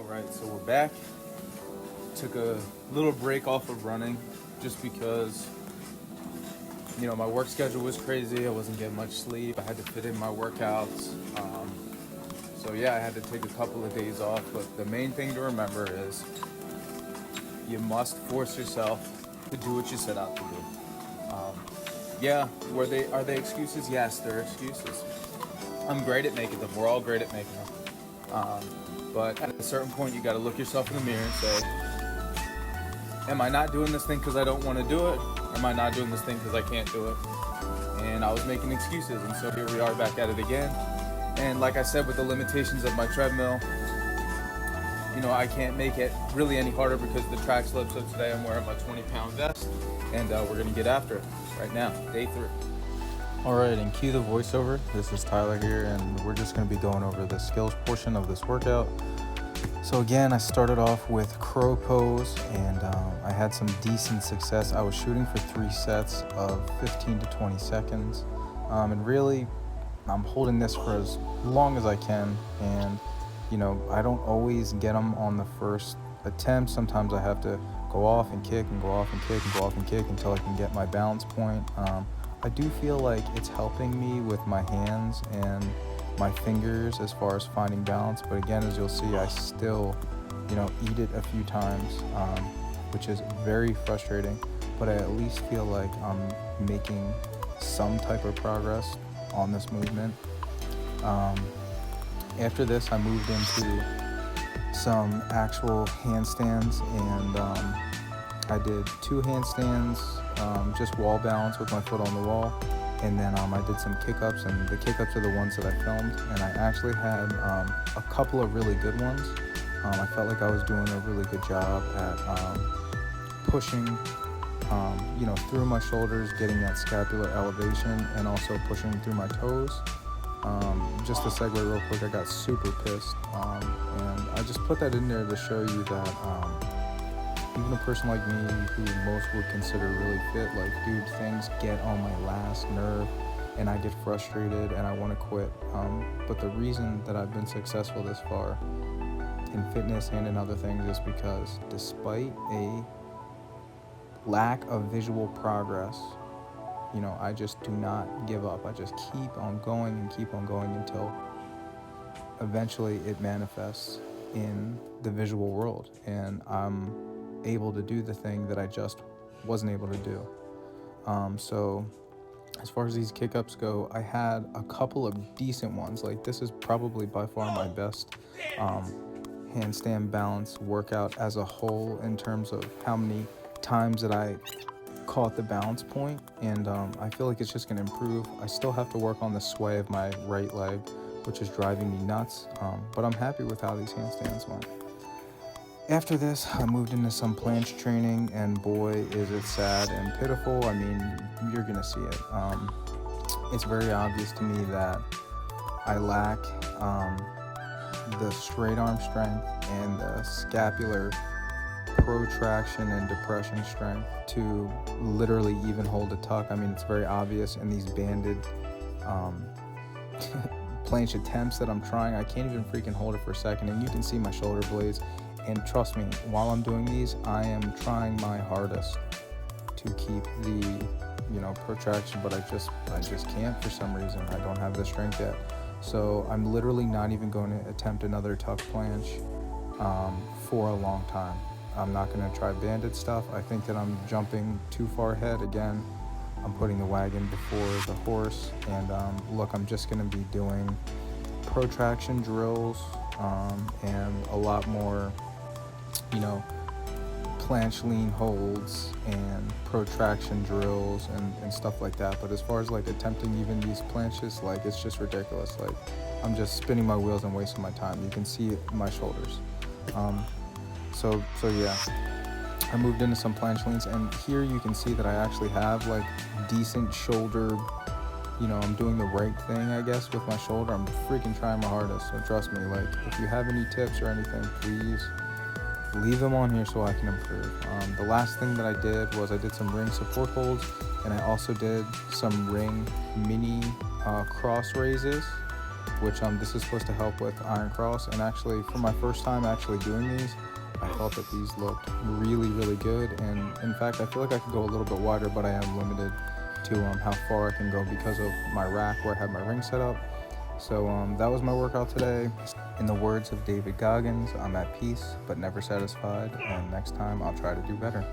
Alright, so we're back. Took a little break off of running just because, my work schedule was crazy. I wasn't getting much sleep. I had to fit in my workouts. So yeah, I had to take a couple of days off. But the main thing to remember is you must force yourself to do what you set out to do. Yeah, are they excuses? Yes, they're excuses. I'm great at making them. We're all great at making them. But at a certain point, you got to look yourself in the mirror and say, am I not doing this thing because I don't want to do it? Am I not doing this thing because I can't do it? And I was making excuses, and so here we are back at it again. And like I said, with the limitations of my treadmill, I can't make it really any harder because the track slips. So today I'm wearing my 20-pound vest, and we're going to get after it right now, day 3. Alright, and cue the voiceover. This is Tyler here, and we're just going to be going over the skills portion of this workout. So again, I started off with crow pose, and I had some decent success. I was shooting for 3 sets of 15 to 20 seconds, and really, I'm holding this for as long as I can, and I don't always get them on the first attempt. Sometimes I have to go off and kick and go off and kick and go off and kick until I can get my balance point. I do feel like it's helping me with my hands and my fingers as far as finding balance, but again, as you'll see, I still eat it a few times, which is very frustrating, but I at least feel like I'm making some type of progress on this movement. After this, I moved into some actual handstands, and I did 2 handstands, just wall balance with my foot on the wall. And then I did some kick-ups, and the kick-ups are the ones that I filmed, and I actually had a couple of really good ones. I felt like I was doing a really good job at pushing, through my shoulders, getting that scapular elevation, and also pushing through my toes. Just to segue real quick, I got super pissed, and I just put that in there to show you that even a person like me, who most would consider really fit, dude, things get on my last nerve, and I get frustrated, and I want to quit. But the reason that I've been successful this far in fitness and in other things is because despite a lack of visual progress, I just do not give up. I just keep on going and keep on going until eventually it manifests in the visual world, and I'm able to do the thing that I just wasn't able to do. So as far as these kick-ups go, I had a couple of decent ones. This is probably by far my best handstand balance workout as a whole in terms of how many times that I caught the balance point, and I feel like it's just going to improve. I still have to work on the sway of my right leg, which is driving me nuts, but I'm happy with how these handstands went. After this, I moved into some planche training, and boy, is it sad and pitiful. I mean, you're gonna see it. It's very obvious to me that I lack the straight arm strength and the scapular protraction and depression strength to literally even hold a tuck. I mean, it's very obvious in these banded planche attempts that I'm trying. I can't even freaking hold it for a second, and you can see my shoulder blades. And trust me, while I'm doing these, I am trying my hardest to keep the, protraction, but I just can't for some reason. I don't have the strength yet. So I'm literally not even going to attempt another tuck planche for a long time. I'm not going to try banded stuff. I think that I'm jumping too far ahead. Again, I'm putting the wagon before the horse. And look, I'm just going to be doing protraction drills and a lot more planche lean holds and protraction drills and stuff like that. But as far as attempting even these planches, it's just ridiculous. I'm just spinning my wheels and wasting my time. You can see it in my shoulders. So yeah, I moved into some planche leans, and here you can see that I actually have decent shoulder. I'm doing the right thing, I guess, with my shoulder. I'm freaking trying my hardest, so trust me, if you have any tips or anything, please leave them on here so I can improve. The last thing that I did was I did some ring support holds, and I also did some ring mini cross raises. which this is supposed to help with iron cross. And actually, for my first time actually doing these, I thought that these looked really, really good. And in fact, I feel like I could go a little bit wider, but I am limited to how far I can go because of my rack where I have my ring set up. So that was my workout today. In the words of David Goggins, I'm at peace but never satisfied, and next time I'll try to do better.